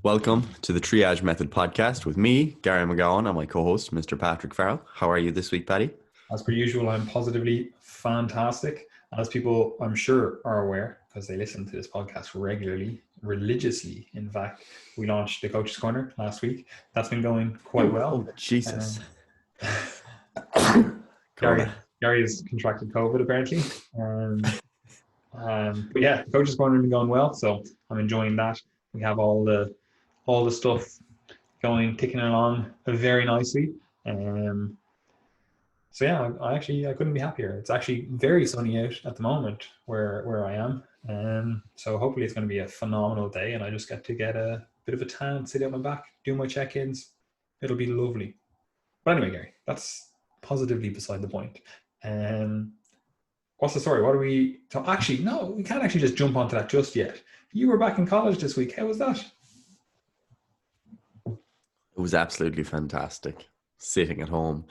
Welcome to the Triage Method podcast with me, Gary McGowan, and my co-host, Mr. Patrick Farrell. How are you this week, Paddy? As per usual, I'm positively fantastic. As people, I'm sure, are aware because they listen to this podcast regularly, religiously. In fact, we launched the Coach's Corner last week. That's been going quite well. Oh, Jesus. Gary, Corona. Gary has contracted COVID apparently. But yeah, the Coach's Corner has been going well, so I'm enjoying that. We have all the stuff ticking along very nicely. So yeah, I couldn't be happier. It's actually very sunny out at the moment where I am. So hopefully it's going to be a phenomenal day, and I just get to get a bit of a tan, sit on my back, do my check-ins. It'll be lovely. But anyway, Gary, that's positively beside the point. What's the story? What are we? So actually, no, we can't actually just jump onto that just yet. You were back in college this week. How was that? It was absolutely fantastic. Sitting at home,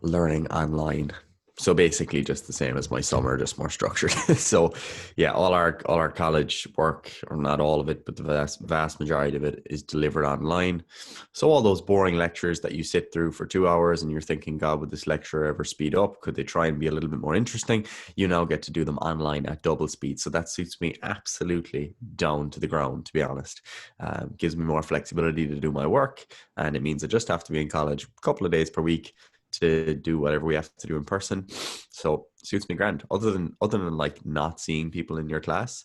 learning online. So basically just the same as my summer, just more structured. So yeah, all our college work, or not all of it, but the vast majority of it is delivered online. So all those boring lectures that you sit through for 2 hours and you're thinking, God, would this lecture ever speed up? Could they try and be a little bit more interesting? You now get to do them online at double speed. So that suits me absolutely down to the ground, to be honest. Gives me more flexibility to do my work. And it means I just have to be in college a couple of days per week to do whatever we have to do in person. So suits me grand. Other than like not seeing people in your class,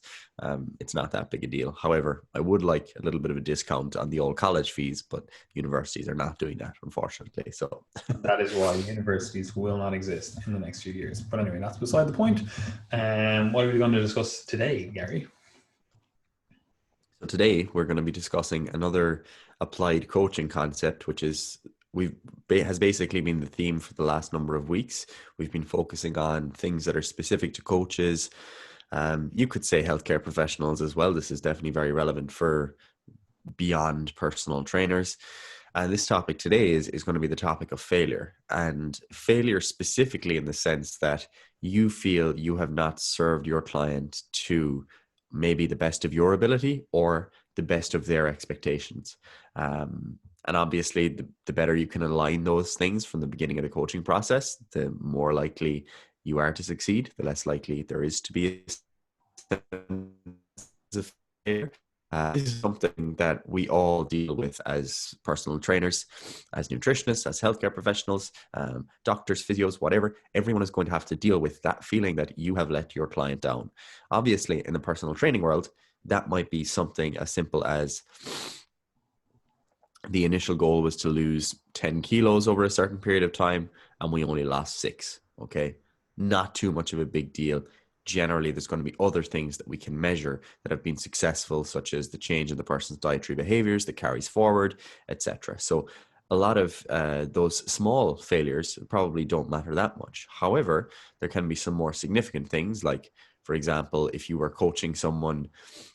it's not that big a deal. However, I would like a little bit of a discount on the old college fees, but universities are not doing that, unfortunately. So that is why universities will not exist in the next few years. But anyway, that's beside the point. What are we going to discuss today, Gary? So today we're going to be discussing another applied coaching concept, which is has basically been the theme for the last number of weeks. We've been focusing on things that are specific to coaches. You could say healthcare professionals as well. This is definitely very relevant for beyond personal trainers. And this topic today is going to be the topic of failure, and failure specifically in the sense that you feel you have not served your client to maybe the best of your ability or the best of their expectations. And obviously, the better you can align those things from the beginning of the coaching process, the more likely you are to succeed, the less likely there is to be a failure. This is something that we all deal with as personal trainers, as nutritionists, as healthcare professionals, doctors, physios, whatever. Everyone is going to have to deal with that feeling that you have let your client down. Obviously, in the personal training world, that might be something as simple as the initial goal was to lose 10 kilos over a certain period of time, and we only lost 6. Okay. Not too much of a big deal. Generally, there's going to be other things that we can measure that have been successful, such as the change in the person's dietary behaviors that carries forward, etc. So a lot of those small failures probably don't matter that much. However, there can be some more significant things, like, for example, if you were coaching someone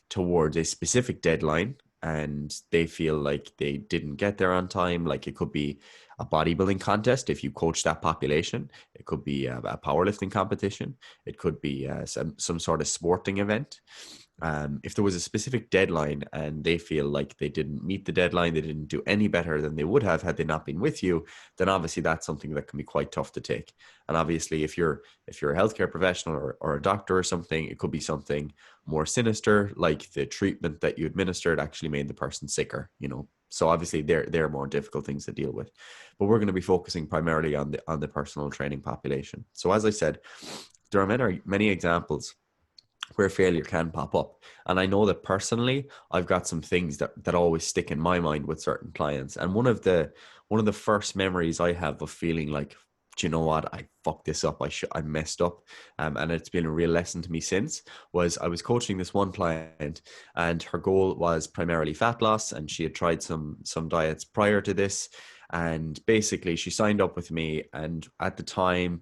towards a specific deadline and they feel like they didn't get there on time, like it could be a bodybuilding contest if you coach that population, it could be a powerlifting competition, it could be some sort of sporting event. If there was a specific deadline and they feel like they didn't meet the deadline, they didn't do any better than they would have had they not been with you, then obviously that's something that can be quite tough to take. And obviously if you're a healthcare professional or a doctor or something, it could be something more sinister, like the treatment that you administered actually made the person sicker, So obviously they're more difficult things to deal with. But we're going to be focusing primarily on the personal training population. So as I said, there are many examples where failure can pop up. And I know that personally, I've got some things that always stick in my mind with certain clients. And one of the first memories I have of feeling like, do you know what, I fucked this up, I messed up, and it's been a real lesson to me since, was I was coaching this one client and her goal was primarily fat loss, and she had tried some diets prior to this. And basically she signed up with me, and at the time,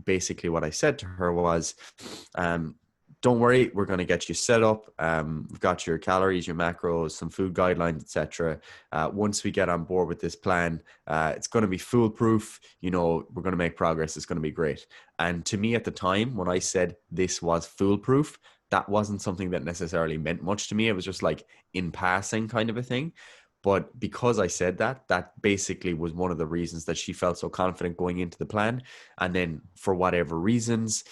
basically what I said to her was, don't worry, we're going to get you set up. We've got your calories, your macros, some food guidelines, etc. Once we get on board with this plan, it's going to be foolproof. We're going to make progress. It's going to be great. And to me at the time, when I said this was foolproof, that wasn't something that necessarily meant much to me. It was just like in passing kind of a thing. But because I said that, that basically was one of the reasons that she felt so confident going into the plan. And then for whatever reasons,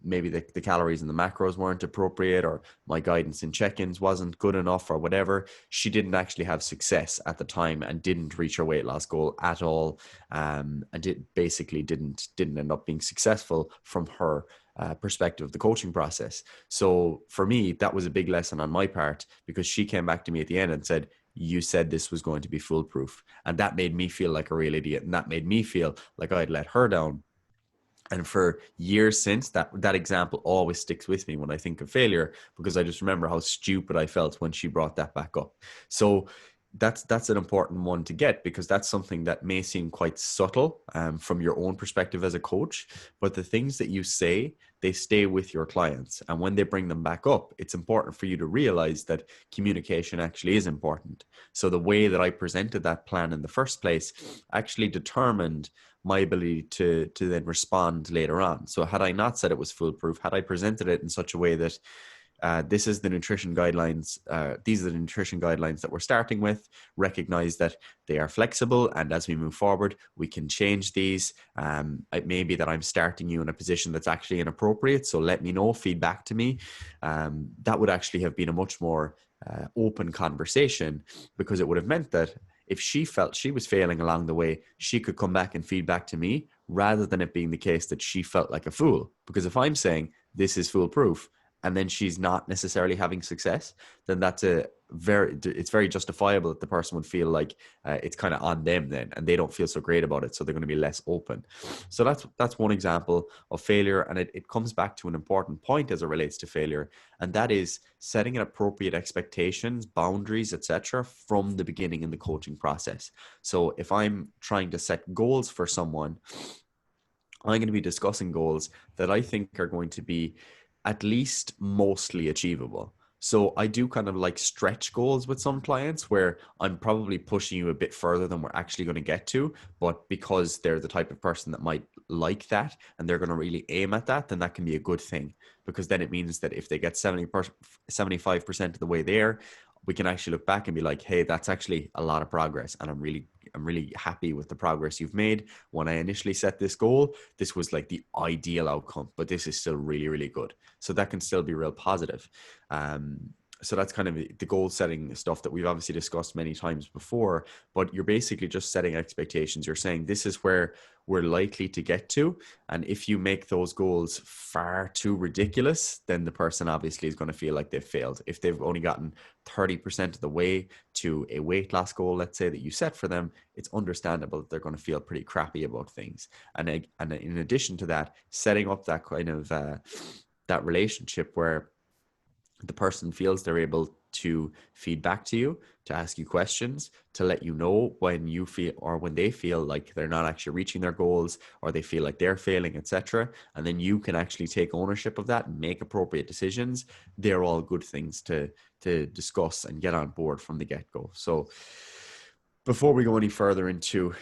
maybe the calories and the macros weren't appropriate, or my guidance in check-ins wasn't good enough, or whatever, she didn't actually have success at the time and didn't reach her weight loss goal at all. And it basically didn't end up being successful from her perspective of the coaching process. So for me, that was a big lesson on my part, because she came back to me at the end and said, you said this was going to be foolproof. And that made me feel like a real idiot. And that made me feel like I'd let her down. And for years since, that example always sticks with me when I think of failure, because I just remember how stupid I felt when she brought that back up. So that's an important one to get, because that's something that may seem quite subtle from your own perspective as a coach, but the things that you say, they stay with your clients, and when they bring them back up, it's important for you to realize that communication actually is important. So the way that I presented that plan in the first place actually determined my ability to then respond later on. So had I not said it was foolproof, had I presented it in such a way that this is the nutrition guidelines. These are the nutrition guidelines that we're starting with. Recognize that they are flexible, and as we move forward, we can change these. It may be that I'm starting you in a position that's actually inappropriate, so let me know, feedback to me. That would actually have been a much more open conversation, because it would have meant that if she felt she was failing along the way, she could come back and feedback to me, rather than it being the case that she felt like a fool. Because if I'm saying this is foolproof, and then she's not necessarily having success, then it's very justifiable that the person would feel like it's kind of on them then, and they don't feel so great about it, so they're going to be less open. So that's one example of failure, and it comes back to an important point as it relates to failure, and that is setting an appropriate expectations, boundaries, etc., from the beginning in the coaching process. So if I'm trying to set goals for someone, I'm going to be discussing goals that I think are going to be at least mostly achievable. So I do kind of like stretch goals with some clients, where I'm probably pushing you a bit further than we're actually going to get to. But because they're the type of person that might like that, and they're going to really aim at that, then that can be a good thing, because then it means that if they get 75% of the way there, we can actually look back and be like, hey, that's actually a lot of progress. And I'm really happy with the progress you've made. When I initially set this goal, this was like the ideal outcome, but this is still really, really good. So that can still be real positive. So that's kind of the goal setting stuff that we've obviously discussed many times before, but you're basically just setting expectations. You're saying this is where we're likely to get to. And if you make those goals far too ridiculous, then the person obviously is going to feel like they've failed. If they've only gotten 30% of the way to a weight loss goal, let's say, that you set for them, it's understandable that they're going to feel pretty crappy about things. And in addition to that, setting up that kind of that relationship where the person feels they're able to feed back to you, to ask you questions, to let you know when you feel, or when they feel like they're not actually reaching their goals, or they feel like they're failing, etc. And then you can actually take ownership of that and make appropriate decisions. They're all good things to discuss and get on board from the get-go. So before we go any further into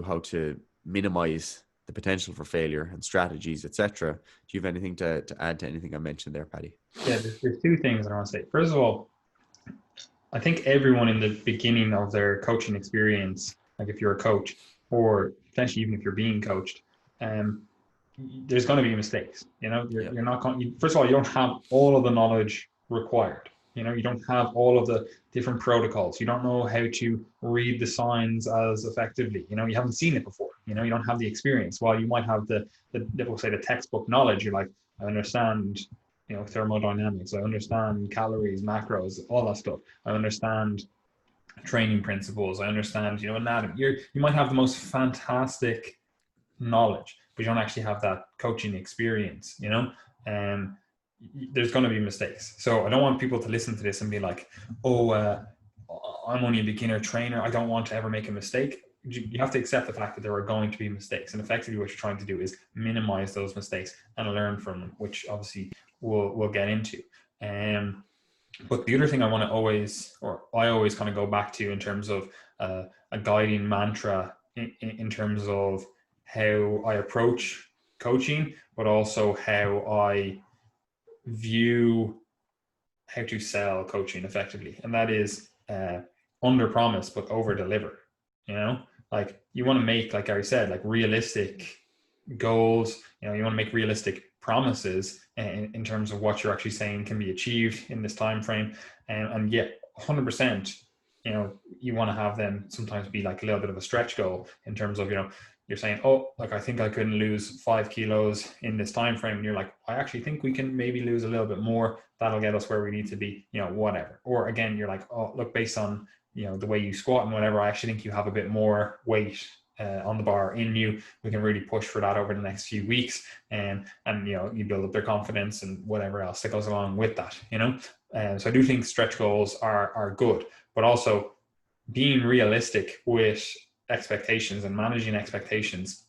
how to minimize the potential for failure and strategies, etc., do you have anything to add to anything I mentioned there, Paddy? Yeah, there's two things I want to say. First of all, I think everyone in the beginning of their coaching experience, like if you're a coach, or potentially even if you're being coached, um, there's going to be mistakes. You're not going. First of all, you don't have all of the knowledge required. You don't have all of the different protocols. You don't know how to read the signs as effectively. You haven't seen it before. You don't have the experience. While you might have the we'll say the textbook knowledge, you're like, I understand, thermodynamics. I understand calories, macros, all that stuff. I understand training principles. I understand, anatomy. You might have the most fantastic knowledge, but you don't actually have that coaching experience, and there's going to be mistakes. So I don't want people to listen to this and be like, I'm only a beginner trainer, I don't want to ever make a mistake. You have to accept the fact that there are going to be mistakes, and effectively what you're trying to do is minimize those mistakes and learn from them, which obviously we'll get into. But the other thing I always kind of go back to in terms of a guiding mantra in terms of how I approach coaching, but also how I view how to sell coaching effectively, and that is under promise but over deliver. You know, like you want to make, like Gary said, like realistic goals. You know, you want to make realistic promises in terms of what you're actually saying can be achieved in this time frame, and yet 100%. You know, you want to have them sometimes be like a little bit of a stretch goal in terms of, you know, you're saying, oh, like I think I can lose 5 kilos in this time frame, and you're like, I actually think we can maybe lose a little bit more. That'll get us where we need to be, you know, whatever. Or again, you're like, oh, look, based on, you know, the way you squat and whatever, I actually think you have a bit more weight on the bar in you. We can really push for that over the next few weeks, and you know, you build up their confidence and whatever else that goes along with that, you know. So I do think stretch goals are good, but also being realistic with expectations and managing expectations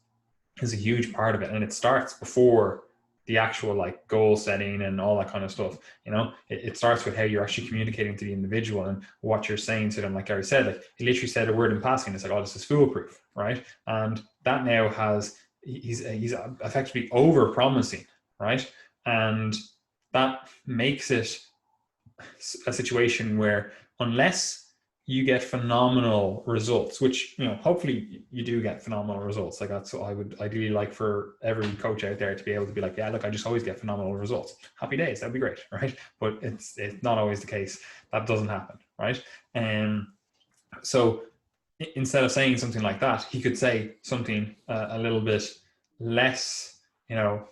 is a huge part of it, and it starts before the actual like goal setting and all that kind of stuff. You know, it starts with how you're actually communicating to the individual and what you're saying to them. Like Gary said, like he literally said a word in passing. It's like, oh, this is foolproof, right? And that now has he's effectively over promising, right? And that makes it a situation where unless you get phenomenal results, which, you know, hopefully you do get phenomenal results. Like that's what I would ideally like for every coach out there to be able to be like, yeah, look, I just always get phenomenal results. Happy days, that'd be great, right? But it's not always the case. That doesn't happen, right? And so instead of saying something like that, he could say something a little bit less, you know,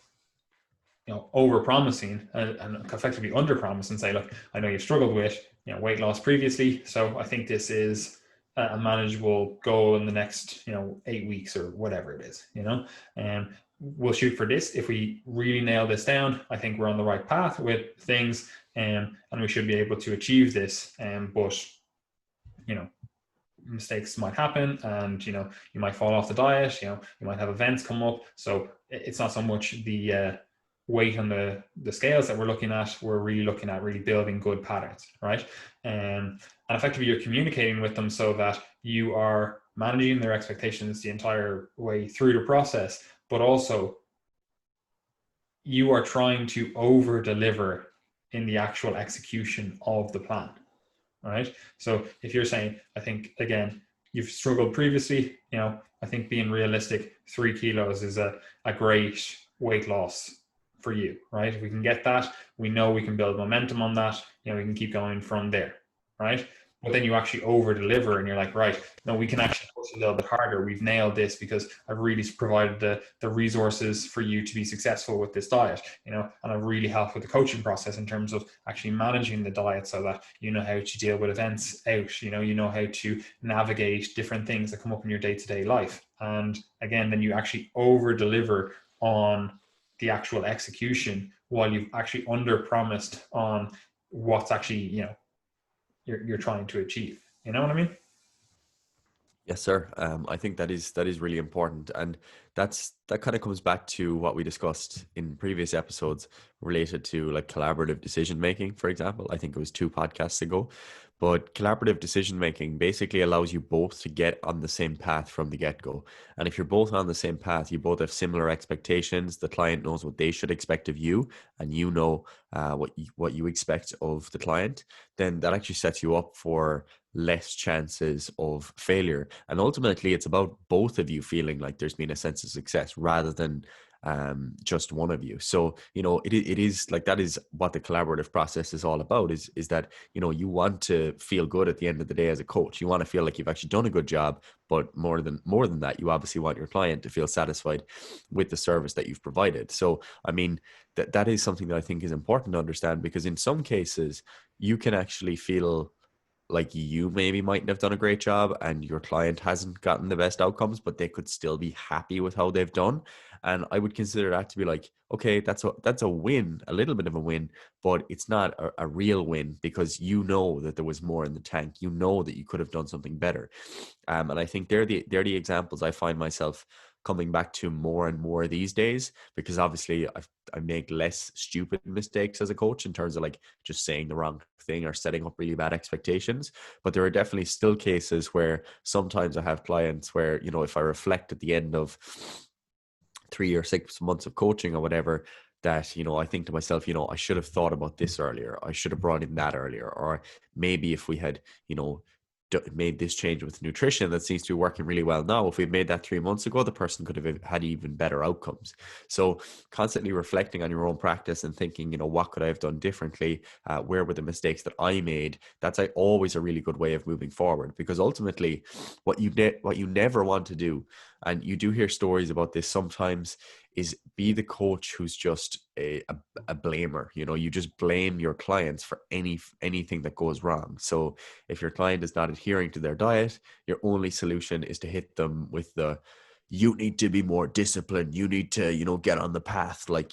over promising and effectively under promise, and say, look, I know you've struggled with, you know, weight loss previously, so I think this is a manageable goal in the next, you know, 8 weeks or whatever it is, you know, and we'll shoot for this. If we really nail this down, I think we're on the right path with things, and we should be able to achieve this. But, you know, mistakes might happen, and, you know, you might fall off the diet, you know, you might have events come up. So it's not so much the weight on the scales that we're looking at. We're really looking at really building good patterns, right? And effectively you're communicating with them so that you are managing their expectations the entire way through the process, but also you are trying to over deliver in the actual execution of the plan. Right. So if you're saying, I think, again, you've struggled previously, you know, I think being realistic, 3 kilos is a great weight loss for you, right? If we can get that, we know we can build momentum on that, you know, we can keep going from there, right? But then you actually over deliver and you're like, right, no, we can actually push a little bit harder. We've nailed this because I've really provided the resources for you to be successful with this diet, you know, and I've really helped with the coaching process in terms of actually managing the diet so that you know how to deal with events out, you know how to navigate different things that come up in your day-to-day life. And again, then you actually over deliver on the actual execution while you've actually under promised on what's actually, you know, you're trying to achieve. You know what I mean? Yes, sir. I think that is really important, and that kind of comes back to what we discussed in previous episodes related to like collaborative decision making. For example, I think it was 2 podcasts ago, but collaborative decision making basically allows you both to get on the same path from the get go. And if you're both on the same path, you both have similar expectations. The client knows what they should expect of you, and you know what you expect of the client. Then that actually sets you up for less chances of failure. And ultimately, it's about both of you feeling like there's been a sense of success rather than just one of you. So, you know, it is like, that is what the collaborative process is all about, is that, you know, you want to feel good at the end of the day as a coach. You want to feel like you've actually done a good job, but more than that, you obviously want your client to feel satisfied with the service that you've provided. So, I mean, that is something that I think is important to understand, because in some cases you can actually feel like you maybe mightn't have done a great job and your client hasn't gotten the best outcomes, but they could still be happy with how they've done. And I would consider that to be like, okay, that's a win, a little bit of a win, but it's not a real win, because you know that there was more in the tank. You know that you could have done something better. And I think they're the examples I find myself coming back to more and more these days, because obviously I make less stupid mistakes as a coach in terms of like just saying the wrong thing or setting up really bad expectations. But there are definitely still cases where sometimes I have clients where, you know, if I reflect at the end of 3 or 6 months of coaching or whatever, that, I think to myself, I should have thought about this earlier. I should have brought in that earlier. Or maybe if we had, made this change with nutrition that seems to be working really well now, if we'd made that 3 months ago, the person could have had even better outcomes. So constantly reflecting on your own practice and thinking, what could I have done differently? Where were the mistakes that I made? That's always a really good way of moving forward, because ultimately what you never want to do, and you do hear stories about this sometimes, is be the coach who's just a blamer. You just blame your clients for anything that goes wrong. So if your client is not adhering to their diet, your only solution is to hit them with you need to be more disciplined. You need to, get on the path. Like,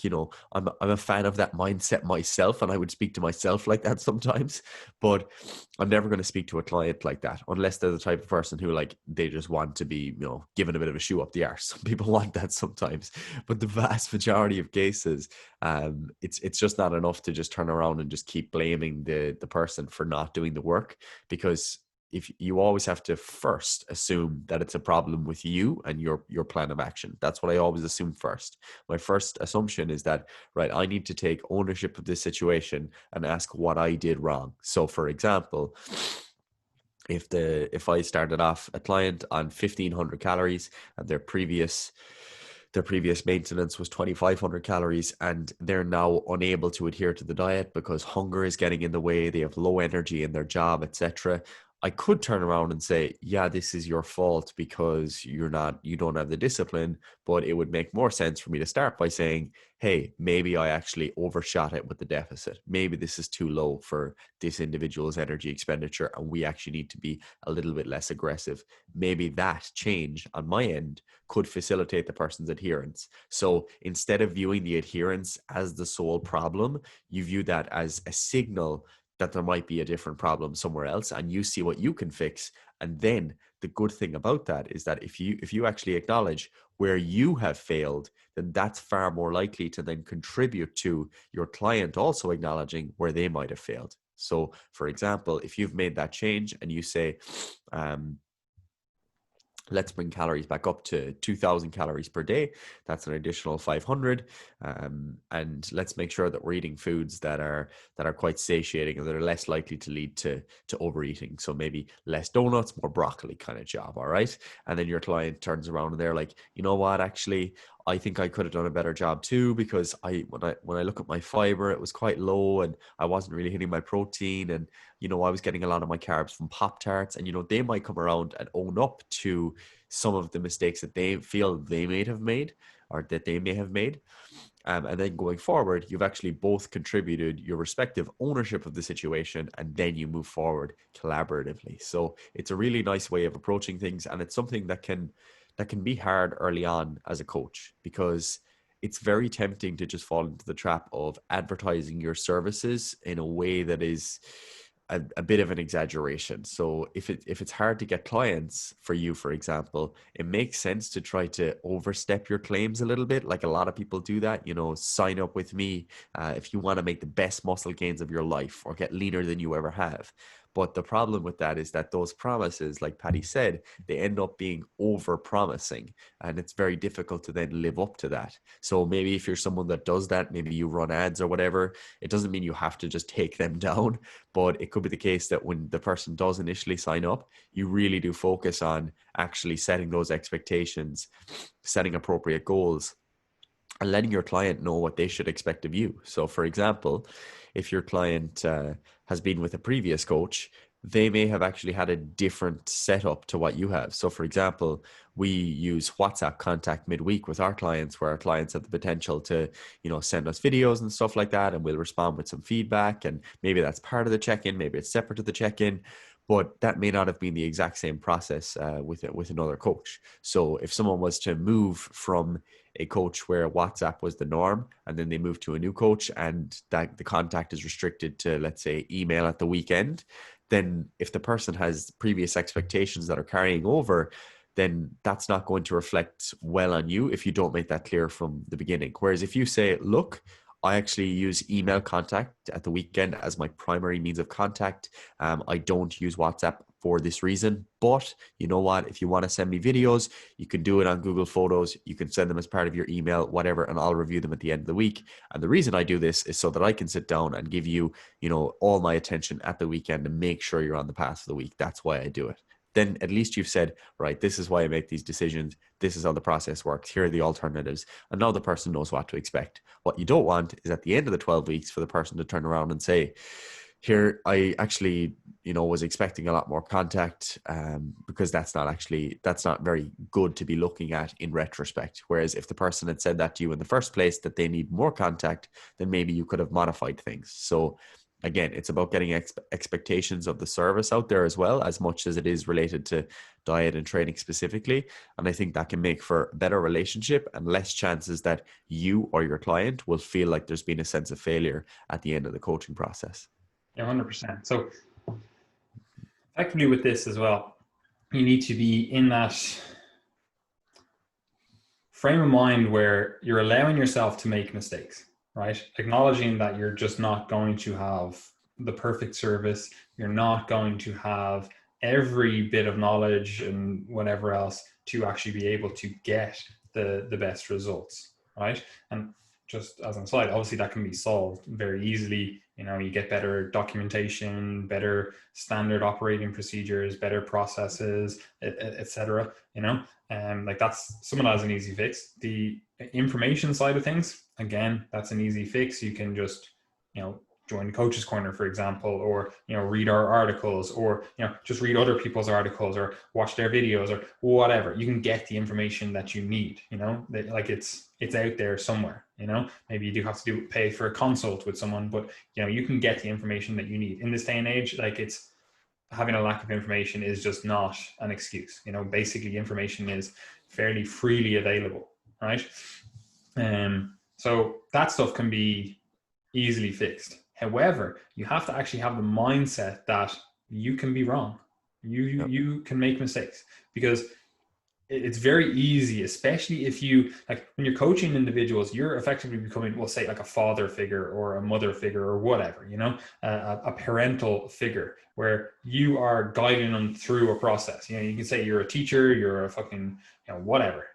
I'm a fan of that mindset myself, and I would speak to myself like that sometimes, but I'm never going to speak to a client like that unless they're the type of person who, like, they just want to be, given a bit of a shoe up the arse. Some people want that sometimes, but the vast majority of cases, it's just not enough to just turn around and just keep blaming the person for not doing the work, because if you always have to first assume that it's a problem with you and your plan of action. That's what I always assume first. My first assumption is that, right, I need to take ownership of this situation and ask what I did wrong. So for example, if I started off a client on 1,500 calories and their previous maintenance was 2,500 calories, and they're now unable to adhere to the diet because hunger is getting in the way, they have low energy in their job, etc., I could turn around and say, yeah, this is your fault because you don't have the discipline. But it would make more sense for me to start by saying, hey, maybe I actually overshot it with the deficit. Maybe this is too low for this individual's energy expenditure, and we actually need to be a little bit less aggressive. Maybe that change on my end could facilitate the person's adherence. So instead of viewing the adherence as the sole problem, you view that as a signal that there might be a different problem somewhere else, and you see what you can fix. And then the good thing about that is that if you actually acknowledge where you have failed, then that's far more likely to then contribute to your client also acknowledging where they might have failed. So for example, if you've made that change and you say, let's bring calories back up to 2,000 calories per day. That's an additional 500. And let's make sure that we're eating foods that are quite satiating and that are less likely to lead to overeating. So maybe less donuts, more broccoli kind of job. All right. And then your client turns around and they're like, you know what, actually, I think I could have done a better job too, because when I look at my fiber, it was quite low and I wasn't really hitting my protein, and I was getting a lot of my carbs from Pop-Tarts, and they might come around and own up to some of the mistakes that they feel they may have made, or that they may have made. And then going forward, you've actually both contributed your respective ownership of the situation, and then you move forward collaboratively. So it's a really nice way of approaching things, and it's something that can be hard early on as a coach, because it's very tempting to just fall into the trap of advertising your services in a way that is a bit of an exaggeration. So if it's hard to get clients for you, for example, it makes sense to try to overstep your claims a little bit. Like a lot of people do that, sign up with me if you want to make the best muscle gains of your life or get leaner than you ever have. But the problem with that is that those promises, like Patty said, they end up being over promising, and it's very difficult to then live up to that. So maybe if you're someone that does that, maybe you run ads or whatever, it doesn't mean you have to just take them down. But it could be the case that when the person does initially sign up, you really do focus on actually setting those expectations, setting appropriate goals, and letting your client know what they should expect of you. So for example, if your client has been with a previous coach, they may have actually had a different setup to what you have. So for example, we use WhatsApp contact midweek with our clients, where our clients have the potential to, send us videos and stuff like that, and we'll respond with some feedback. And maybe that's part of the check-in, maybe it's separate to the check-in, but that may not have been the exact same process with another coach. So if someone was to move from a coach where WhatsApp was the norm, and then they move to a new coach and that the contact is restricted to, let's say, email at the weekend, then if the person has previous expectations that are carrying over, then that's not going to reflect well on you if you don't make that clear from the beginning. Whereas if you say, look, I actually use email contact at the weekend as my primary means of contact. I don't use WhatsApp for this reason, but you know what? If you want to send me videos, you can do it on Google Photos. You can send them as part of your email, whatever, and I'll review them at the end of the week. And the reason I do this is so that I can sit down and give you, all my attention at the weekend and make sure you're on the path for the week. That's why I do it. Then at least you've said, right, this is why I make these decisions. This is how the process works. Here are the alternatives. And now the person knows what to expect. What you don't want is at the end of the 12 weeks for the person to turn around and say, here, I actually, was expecting a lot more contact, because that's not very good to be looking at in retrospect. Whereas if the person had said that to you in the first place, that they need more contact, then maybe you could have modified things. So again, it's about getting expectations of the service out there as well, as much as it is related to diet and training specifically. And I think that can make for a better relationship and less chances that you or your client will feel like there's been a sense of failure at the end of the coaching process. Yeah, 100%. So effectively with this as well, you need to be in that frame of mind where you're allowing yourself to make mistakes, right? Acknowledging that you're just not going to have the perfect service. You're not going to have every bit of knowledge and whatever else to actually be able to get the best results, right? And just as an aside, obviously that can be solved very easily. You get better documentation, better standard operating procedures, better processes, etc. Like that's some of that is an easy fix. The information side of things, again, that's an easy fix. You can just, join Coach's Corner, for example, or, read our articles, or, just read other people's articles or watch their videos or whatever. You can get the information that you need, like it's out there somewhere, maybe you do have to pay for a consult with someone, but, you can get the information that you need in this day and age. Like having a lack of information is just not an excuse. Basically information is fairly freely available, right? So that stuff can be easily fixed. However, you have to actually have the mindset that you can be wrong. You can make mistakes, because it's very easy, especially if you, like when you're coaching individuals, you're effectively becoming, we'll say, like a father figure or a mother figure or whatever, a parental figure where you are guiding them through a process. You can say you're a teacher, you're a fucking, whatever,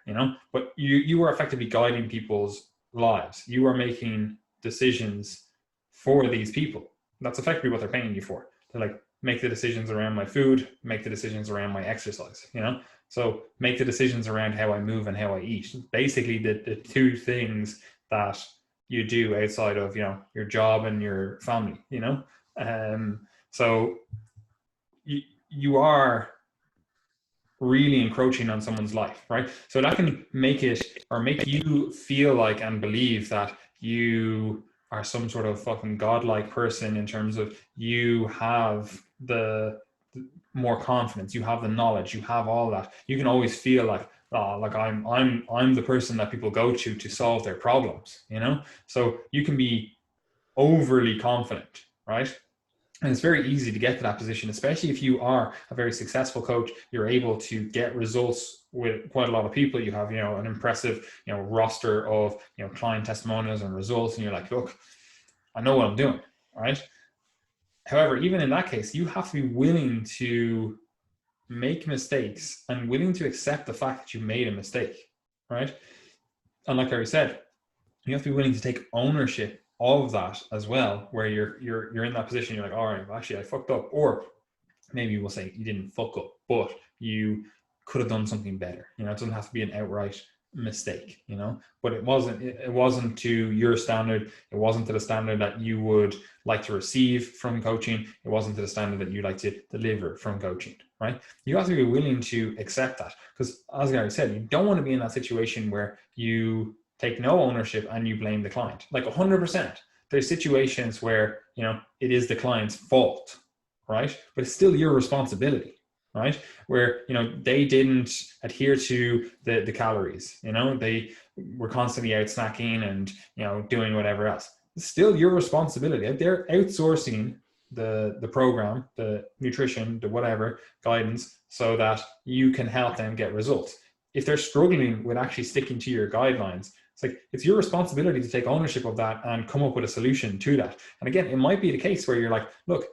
but you are effectively guiding people's lives. You are making decisions for these people. That's effectively what they're paying you for. They're like, make the decisions around my food, make the decisions around my exercise, So make the decisions around how I move and how I eat. Basically the two things that you do outside of, your job and your family, so you are really encroaching on someone's life, right? So that can make you feel like and believe that you are some sort of fucking godlike person, in terms of you have the more confidence, you have the knowledge, you have all that. You can always feel like, oh, like I'm the person that people go to solve their problems, So you can be overly confident, right? And it's very easy to get to that position, especially if you are a very successful coach. You're able to get results with quite a lot of people. You have, an impressive, roster of, client testimonials and results. And you're like, look, I know what I'm doing, right? However, even in that case, you have to be willing to make mistakes and willing to accept the fact that you made a mistake, right? And like I said, you have to be willing to take ownership of that as well, where you're in that position. You're like, all right, actually I fucked up. Or maybe we'll say you didn't fuck up, but you could have done something better. It doesn't have to be an outright mistake, but it wasn't to your standard. It wasn't to the standard that you would like to receive from coaching. It wasn't to the standard that you like to deliver from coaching, right? You have to be willing to accept that, because as Gary said, you don't want to be in that situation where you take no ownership and you blame the client. Like 100%. There's situations where, it is the client's fault, right? But it's still your responsibility, right? Where, they didn't adhere to the calories, they were constantly out snacking and, doing whatever else. It's still your responsibility. They're outsourcing the program, the nutrition, the whatever guidance, so that you can help them get results. If they're struggling with actually sticking to your guidelines, It's like, it's your responsibility to take ownership of that and come up with a solution to that. And again, it might be the case where you're like, look,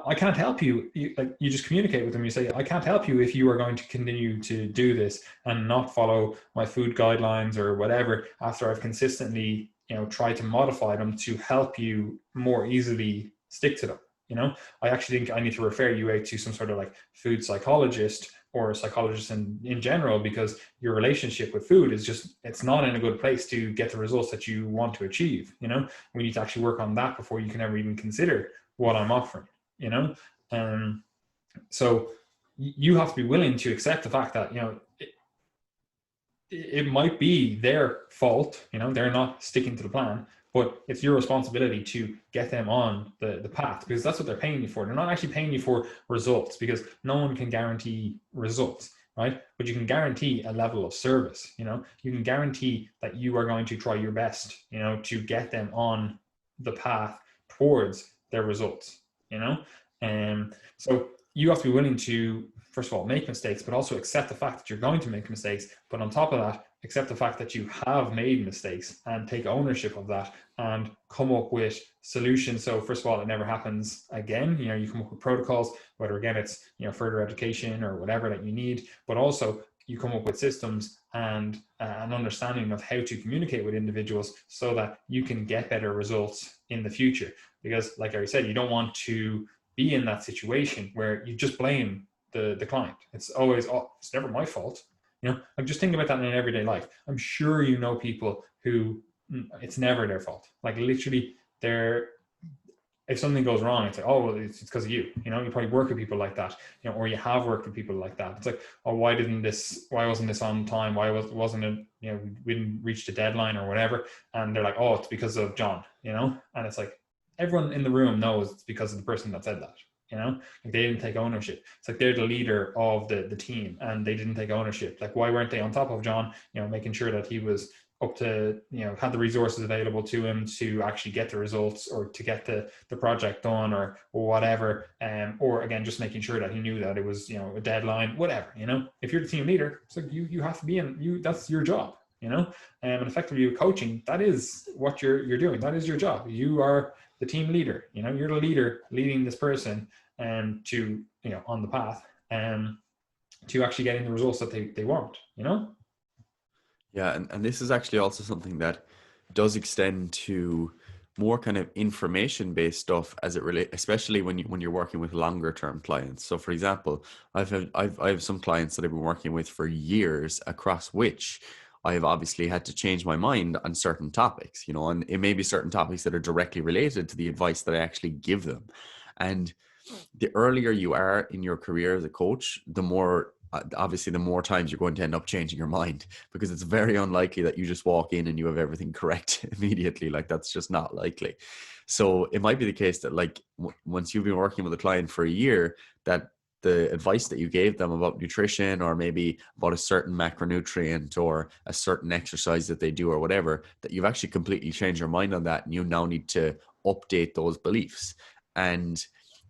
I can't help you. You just communicate with them. You say, I can't help you if you are going to continue to do this and not follow my food guidelines or whatever, after I've consistently, tried to modify them to help you more easily stick to them. I actually think I need to refer you out to some sort of like food psychologist or a psychologist in general, because your relationship with food is just, it's not in a good place to get the results that you want to achieve. We need to actually work on that before you can ever even consider what I'm offering. you know so you have to be willing to accept the fact that it might be their fault. They're not sticking to the plan, but it's your responsibility to get them on the path, because that's what they're paying you for. They're not actually paying you for results, because no one can guarantee results, right? But you can guarantee a level of service. You can guarantee that you are going to try your best to get them on the path towards their results. So you have to be willing to, first of all, make mistakes, but also accept the fact that you're going to make mistakes. But on top of that, accept the fact that you have made mistakes and take ownership of that and come up with solutions. So first of all, it never happens again. You come up with protocols, whether again it's further education or whatever that you need, but also you come up with systems and an understanding of how to communicate with individuals so that you can get better results in the future. Because like I said, you don't want to be in that situation where you just blame the client. It's always, oh, it's never my fault. Like just think about that in everyday life. I'm sure people who it's never their fault. Like literally, if something goes wrong, it's like, oh, well, it's because of you. You probably work with people like that, or you have worked with people like that. It's like, oh, why wasn't this on time? Why wasn't it, we didn't reach the deadline or whatever? And they're like, oh, it's because of John, and it's like, everyone in the room knows it's because of the person that said that. Like they didn't take ownership. It's like they're the leader of the team and they didn't take ownership. Like, why weren't they on top of John, making sure that he was up to, had the resources available to him to actually get the results or to get the project done or whatever. Or again, just making sure that he knew that it was, a deadline, whatever. If you're the team leader, it's like you have to be that's your job. And effectively with coaching, that is what you're doing. That is your job. You are the team leader. You're the leader leading this person to on the path to actually getting the results that they want. Yeah, and this is actually also something that does extend to more kind of information based stuff as it relates, especially when you're working with longer term clients. So for example, I have some clients that I've been working with for years, across which I have obviously had to change my mind on certain topics, and it may be certain topics that are directly related to the advice that I actually give them. And the earlier you are in your career as a coach, the more obviously the more times you're going to end up changing your mind, because it's very unlikely that you just walk in and you have everything correct immediately. Like that's just not likely. So it might be the case that like once you've been working with a client for a year, that the advice that you gave them about nutrition or maybe about a certain macronutrient or a certain exercise that they do or whatever, that you've actually completely changed your mind on that and you now need to update those beliefs. And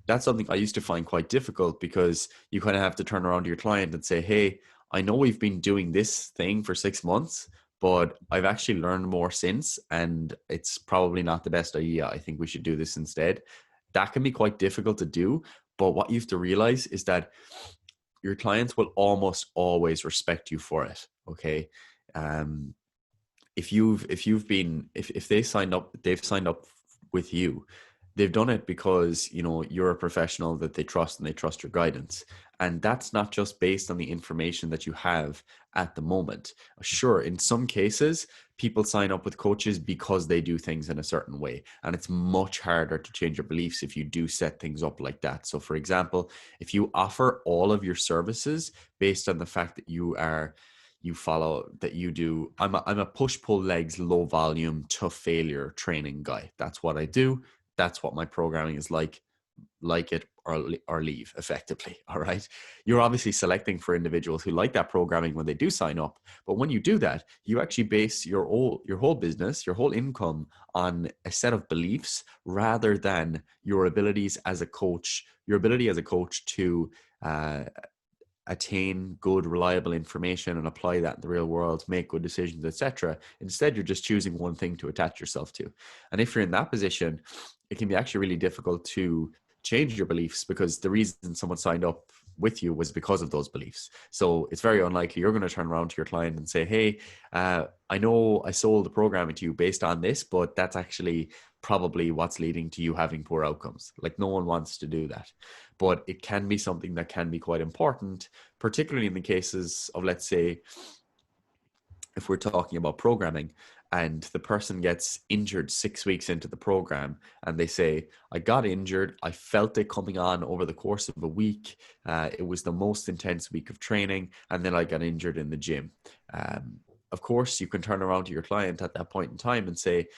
that's something I used to find quite difficult, because you kind of have to turn around to your client and say, hey, I know we've been doing this thing for 6 months, but I've actually learned more since, and it's probably not the best idea. I think we should do this instead. That can be quite difficult to do. But what you have to realize is that your clients will almost always respect you for it. Okay. If they signed up, they've signed up with you. They've done it because, you're a professional that they trust and they trust your guidance. And that's not just based on the information that you have at the moment. Sure, in some cases, people sign up with coaches because they do things in a certain way. And it's much harder to change your beliefs if you do set things up like that. So for example, if you offer all of your services based on the fact that I'm a push pull legs, low volume, tough failure training guy. That's what I do. That's what my programming is like it or leave, effectively. All right. You're obviously selecting for individuals who like that programming when they do sign up. But when you do that, you actually base your whole business, your whole income on a set of beliefs rather than your ability as a coach to attain good, reliable information and apply that in the real world, make good decisions, etc. Instead, you're just choosing one thing to attach yourself to. And if you're in that position, it can be actually really difficult to change your beliefs, because the reason someone signed up with you was because of those beliefs. So it's very unlikely you're going to turn around to your client and say, hey, I know I sold the programming to you based on this, but that's actually probably what's leading to you having poor outcomes. Like, no one wants to do that. But it can be something that can be quite important, particularly in the cases of, let's say, if we're talking about programming and the person gets injured 6 weeks into the program and they say, I got injured, I felt it coming on over the course of a week, it was the most intense week of training, and then I got injured in the gym. Of course, you can turn around to your client at that point in time and say,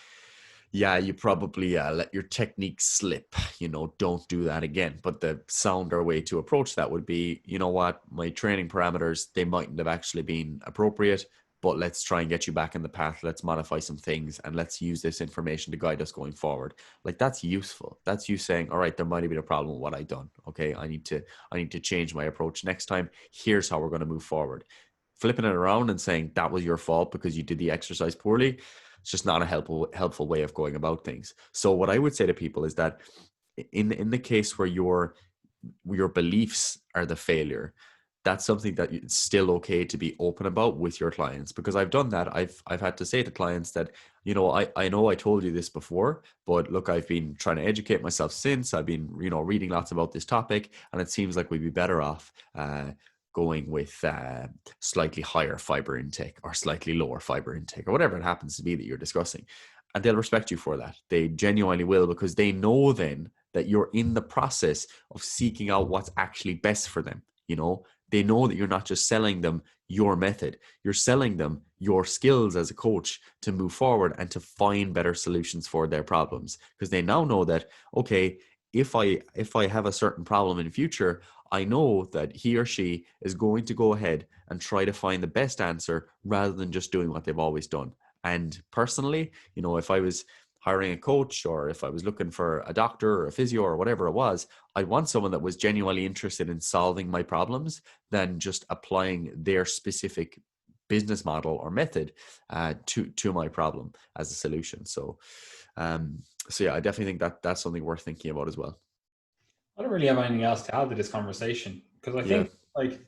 yeah, you probably let your technique slip, don't do that again. But the sounder way to approach that would be, you know what, my training parameters, they mightn't have actually been appropriate, but let's try and get you back in the path. Let's modify some things and let's use this information to guide us going forward. Like, that's useful. That's you saying, all right, there might have been a problem with what I've done. Okay, I need to change my approach next time. Here's how we're going to move forward. Flipping it around and saying that was your fault because you did the exercise poorly, it's just not a helpful way of going about things. So what I would say to people is that in the case where your beliefs are the failure, that's something that it's still okay to be open about with your clients, because I've done that. I've had to say to clients that, I know I told you this before, but look, I've been trying to educate myself since. I've been, reading lots about this topic, and it seems like we'd be better off going with slightly higher fiber intake or slightly lower fiber intake, or whatever it happens to be that you're discussing. And they'll respect you for that. They genuinely will, because they know then that you're in the process of seeking out what's actually best for them. They know that you're not just selling them your method, you're selling them your skills as a coach to move forward and to find better solutions for their problems. Because they now know that, okay, if I have a certain problem in the future, I know that he or she is going to go ahead and try to find the best answer rather than just doing what they've always done. And personally, if I was hiring a coach, or if I was looking for a doctor or a physio or whatever it was, I'd want someone that was genuinely interested in solving my problems than just applying their specific business model or method to my problem as a solution. So yeah, I definitely think that that's something worth thinking about as well. I don't really have anything else to add to this conversation, because I Yeah. think, like,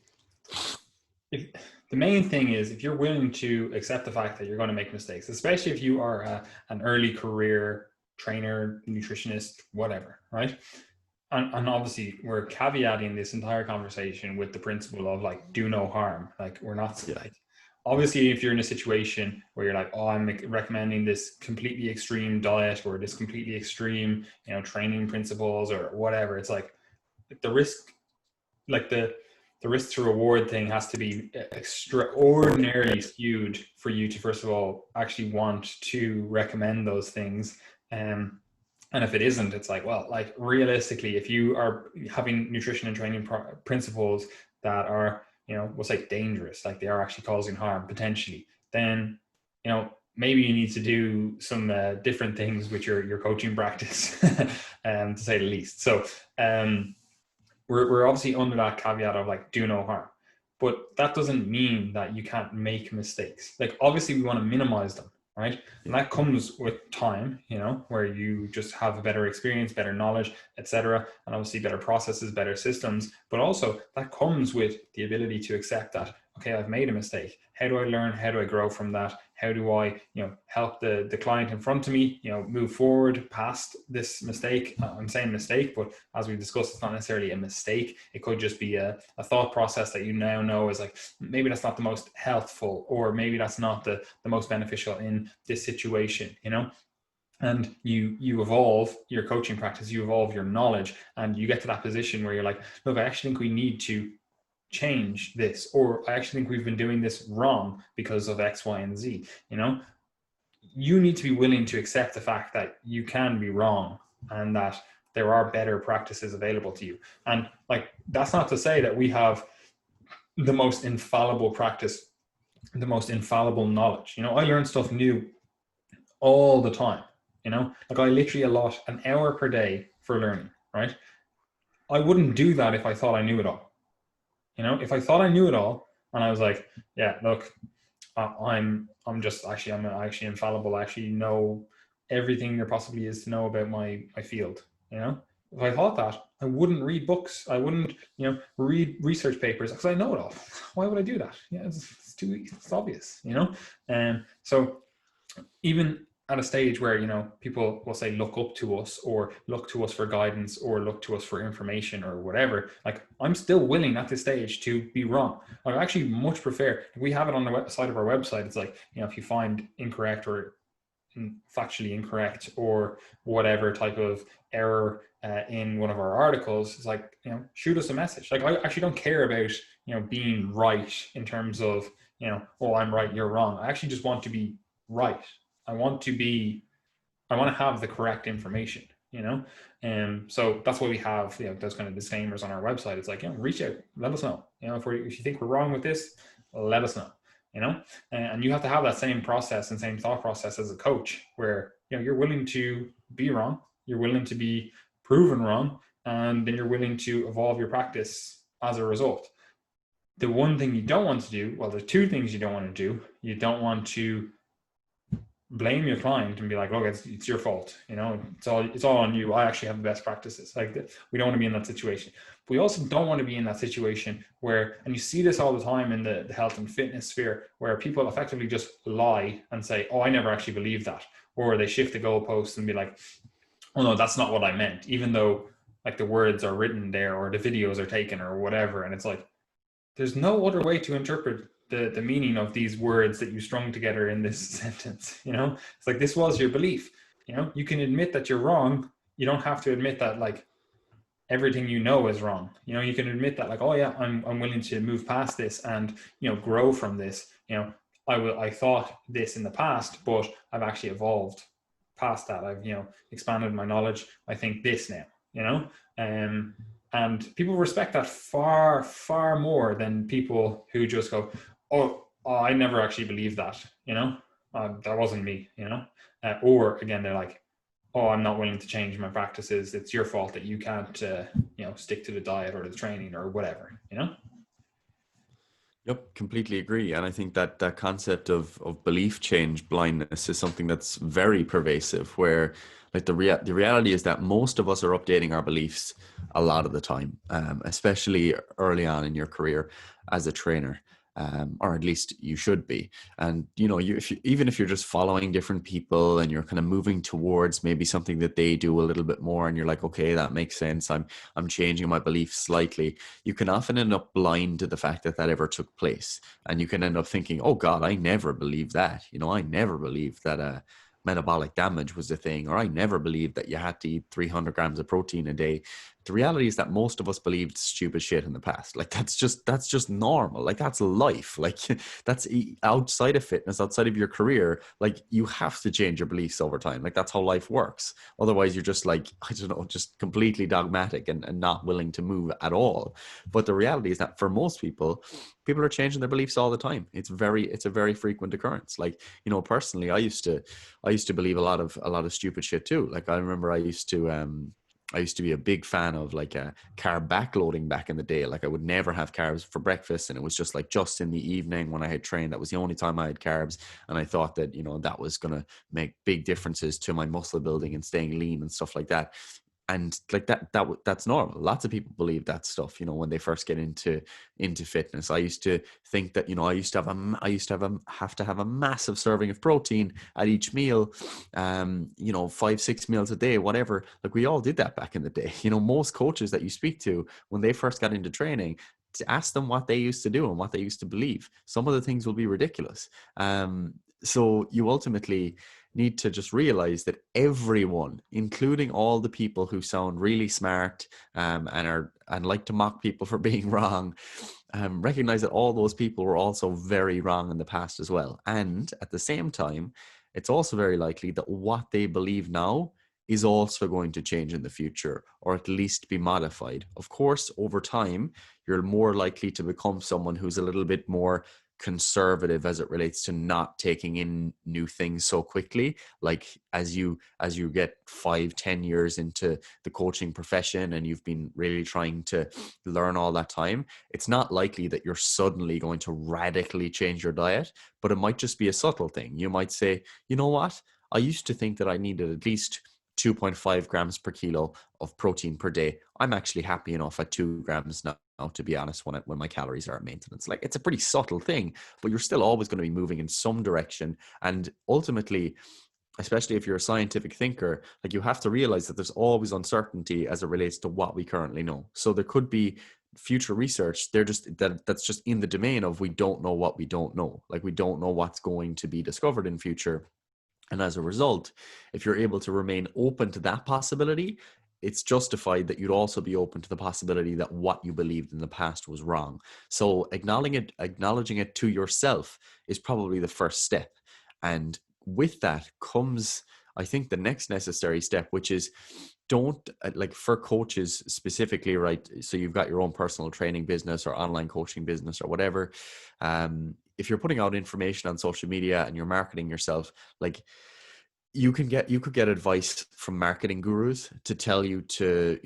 if the main thing is, if you're willing to accept the fact that you're going to make mistakes, especially if you are an early career trainer, nutritionist, whatever, right? And obviously we're caveating this entire conversation with the principle of, like, do no harm. Like, we're not, Yeah. like, obviously if you're in a situation where you're like, oh, I'm recommending this completely extreme diet or this completely extreme, training principles or whatever, it's like the risk, like the risk to reward thing has to be extraordinarily skewed for you to, first of all, actually want to recommend those things. And if it isn't, it's like, well, like, realistically, if you are having nutrition and training principles that are, we'll say dangerous, like they are actually causing harm potentially, then, maybe you need to do some different things with your coaching practice, to say the least. So we're obviously under that caveat of, like, do no harm, but that doesn't mean that you can't make mistakes. Like, obviously we want to minimize them, right? And that comes with time, where you just have a better experience, better knowledge, etc., and obviously better processes, better systems. But also that comes with the ability to accept that, okay, I've made a mistake. How do I learn? How do I grow from that? How do I, help the client in front of me, move forward past this mistake? I'm saying mistake, but as we discussed, it's not necessarily a mistake. It could just be a thought process that you now know is like, maybe that's not the most healthful, or maybe that's not the most beneficial in this situation, and you evolve your coaching practice, you evolve your knowledge, and you get to that position where you're like, look, I actually think we need to change this, or I actually think we've been doing this wrong because of X, Y, and Z. You need to be willing to accept the fact that you can be wrong and that there are better practices available to you. And, like, that's not to say that we have the most infallible practice, the most infallible knowledge. I learn stuff new all the time. Like, I literally allot an hour per day for learning, right? I wouldn't do that if I thought I knew it all. You know, if I thought I knew it all and I was like, yeah, look, I'm actually infallible. I actually know everything there possibly is to know about my field. You know, if I thought that, I wouldn't read books. I wouldn't, read research papers because I know it all. Why would I do that? Yeah, it's obvious. You know, and so even at a stage where people will say look up to us or look to us for guidance or look to us for information or whatever, like I'm still willing at this stage to be wrong. I actually much prefer, we have it on the side of our website. It's like, if you find incorrect or factually incorrect or whatever type of error in one of our articles, it's like, shoot us a message. Like I actually don't care about being right in terms of oh, I'm right, you're wrong. I actually just want to be right. I want to be, I want to have the correct information, and so that's why we have those kind of disclaimers on our website. It's like, reach out, let us know, if you think we're wrong with this, let us know, and you have to have that same process and same thought process as a coach, where you're willing to be wrong, you're willing to be proven wrong, and then you're willing to evolve your practice as a result. The one thing you don't want to do, well, there's two things you don't want to do. You don't want to blame your client and be like, look, it's your fault. It's all on you. I actually have the best practices. Like, we don't want to be in that situation. But we also don't want to be in that situation where, and you see this all the time in the health and fitness sphere, where people effectively just lie and say, oh, I never actually believed that. Or they shift the goalposts and be like, oh no, that's not what I meant, even though like the words are written there or the videos are taken or whatever. And it's like, there's no other way to interpret the meaning of these words that you strung together in this sentence. It's like, this was your belief. You can admit that you're wrong. You don't have to admit that like everything is wrong. You can admit that like, oh yeah, I'm willing to move past this and grow from this. I thought this in the past, but I've actually evolved past that. I've expanded my knowledge. I think this now. And people respect that far, far more than people who just go, oh, I never actually believed that, that wasn't me, or again, they're like, oh, I'm not willing to change my practices. It's your fault that you can't, stick to the diet or the training or whatever, Yep, completely agree. And I think that that concept of belief change blindness is something that's very pervasive, where like the reality is that most of us are updating our beliefs a lot of the time, especially early on in your career as a trainer. Or at least you should be. And even if you're just following different people and you're kind of moving towards maybe something that they do a little bit more, and you're like, okay, that makes sense. I'm changing my beliefs slightly. You can often end up blind to the fact that that ever took place, and you can end up thinking, oh God, I never believed that. I never believed that metabolic damage was a thing, or I never believed that you had to eat 300 grams of protein a day. The reality is that most of us believed stupid shit in the past. Like that's just normal. Like that's life. Like that's outside of fitness, outside of your career. Like you have to change your beliefs over time. Like that's how life works. Otherwise you're just like, I don't know, just completely dogmatic and not willing to move at all. But the reality is that for most people are changing their beliefs all the time. It's a very frequent occurrence. Like, personally, I used to believe a lot of stupid shit too. Like I remember I used to be a big fan of like carb backloading back in the day. Like I would never have carbs for breakfast, and it was just like just in the evening when I had trained, that was the only time I had carbs. And I thought that, that was going to make big differences to my muscle building and staying lean and stuff like that. And like that's normal. Lots of people believe that stuff, when they first get into fitness. I used to think that, I used to have a massive serving of protein at each meal, 5-6 meals a day, whatever. Like we all did that back in the day. Most coaches that you speak to when they first got into training, to ask them what they used to do and what they used to believe, some of the things will be ridiculous. So you ultimately need to just realize that everyone, including all the people who sound really smart and like to mock people for being wrong, recognize that all those people were also very wrong in the past as well. And at the same time, it's also very likely that what they believe now is also going to change in the future, or at least be modified. Of course, over time, you're more likely to become someone who's a little bit more conservative as it relates to not taking in new things so quickly. Like as you get 5-10 years into the coaching profession and you've been really trying to learn all that time, it's not likely that you're suddenly going to radically change your diet, but it might just be a subtle thing. You might say, you know what, I used to think that I needed at least 2.5 grams per kilo of protein per day. I'm actually happy enough at 2 grams now, to be honest, when my calories are at maintenance. Like, it's a pretty subtle thing, but you're still always going to be moving in some direction. And ultimately, especially if you're a scientific thinker, like, you have to realize that there's always uncertainty as it relates to what we currently know. So there could be future research, that's just in the domain of we don't know what we don't know. Like, we don't know what's going to be discovered in future. And as a result, if you're able to remain open to that possibility, it's justified that you'd also be open to the possibility that what you believed in the past was wrong. So acknowledging it to yourself is probably the first step. And with that comes, I think, the next necessary step, which is, don't, like, for coaches specifically, right? So you've got your own personal training business or online coaching business or whatever. If you're putting out information on social media and you're marketing yourself, like, you could get advice from marketing gurus to tell you to,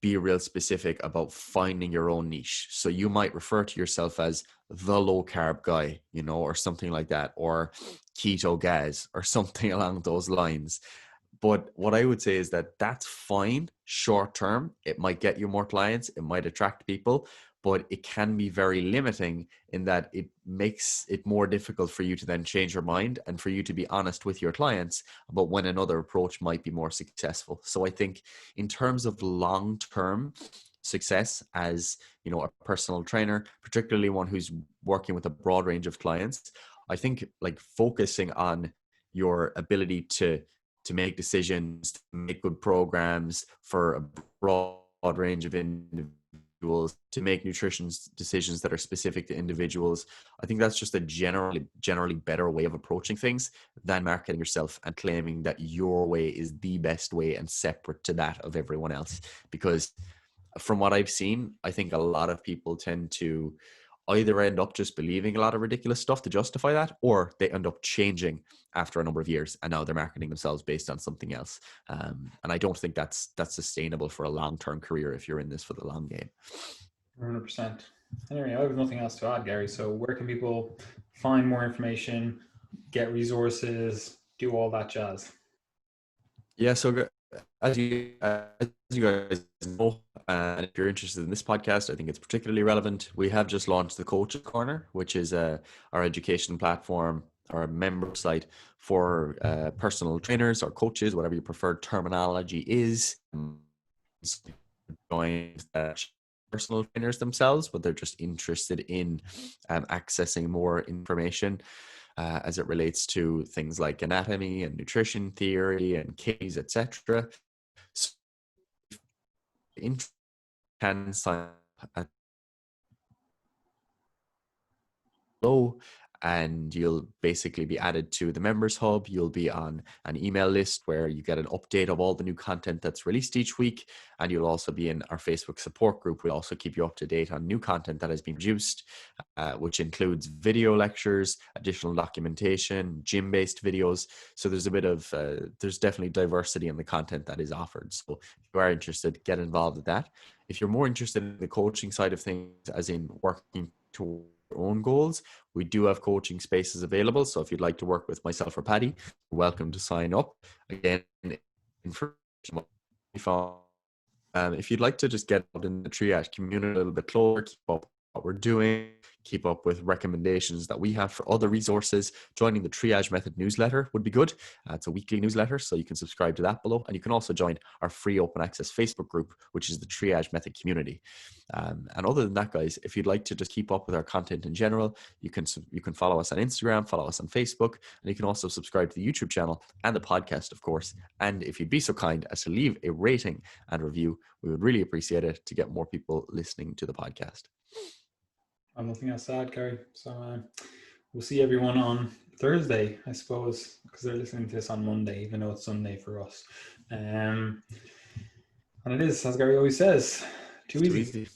be real specific about finding your own niche. So you might refer to yourself as the low carb guy, or something like that, or keto guys, or something along those lines. But what I would say is that that's fine short term. It might get you more clients, it might attract people, but it can be very limiting in that it makes it more difficult for you to then change your mind and for you to be honest with your clients about when another approach might be more successful. So I think, in terms of long-term success as, a personal trainer, particularly one who's working with a broad range of clients, I think, like, focusing on your ability to make decisions, to make good programs for a broad range of individuals, to make nutrition decisions that are specific to individuals. I think that's just a generally better way of approaching things than marketing yourself and claiming that your way is the best way and separate to that of everyone else. Because from what I've seen, I think a lot of people tend to either end up just believing a lot of ridiculous stuff to justify that, or they end up changing after a number of years and now they're marketing themselves based on something else. And I don't think that's sustainable for a long-term career if you're in this for the long game. 100%. Anyway, I have nothing else to add, Gary. So where can people find more information, get resources, do all that jazz? Yeah, so as you guys know, and if you're interested in this podcast, I think it's particularly relevant. We have just launched the Coaches Corner, which is our education platform, our member site for personal trainers or coaches, whatever your preferred terminology is. Join personal trainers themselves, but they're just interested in accessing more information as it relates to things like anatomy and nutrition theory and case, etc. So you can sign up at below, and you'll basically be added to the members hub. You'll be on an email list where you get an update of all the new content that's released each week, and you'll also be in our Facebook support group. We'll also keep you up to date on new content that has been produced, which includes video lectures, additional documentation, gym-based videos. So there's a bit of there's definitely diversity in the content that is offered. So if you are interested, get involved with that. If you're more interested in the coaching side of things, as in working toward your own goals, we do have coaching spaces available. So if you'd like to work with myself or Paddy, you're welcome to sign up. Again, information. If you'd like to just get out in the Triage community a little bit closer, keep up what we're doing, keep up with recommendations that we have for other resources, joining the Triage Method newsletter would be good. It's a weekly newsletter, so you can subscribe to that below. And you can also join our free open access Facebook group, which is the Triage Method community. And other than that, guys, if you'd like to just keep up with our content in general, you can follow us on Instagram, follow us on Facebook, and you can also subscribe to the YouTube channel and the podcast, of course. And if you'd be so kind as to leave a rating and review, we would really appreciate it to get more people listening to the podcast. I'm nothing else to add, Gary. So we'll see everyone on Thursday, I suppose, because they're listening to this on Monday, even though it's Sunday for us. And it is, as Gary always says, too easy.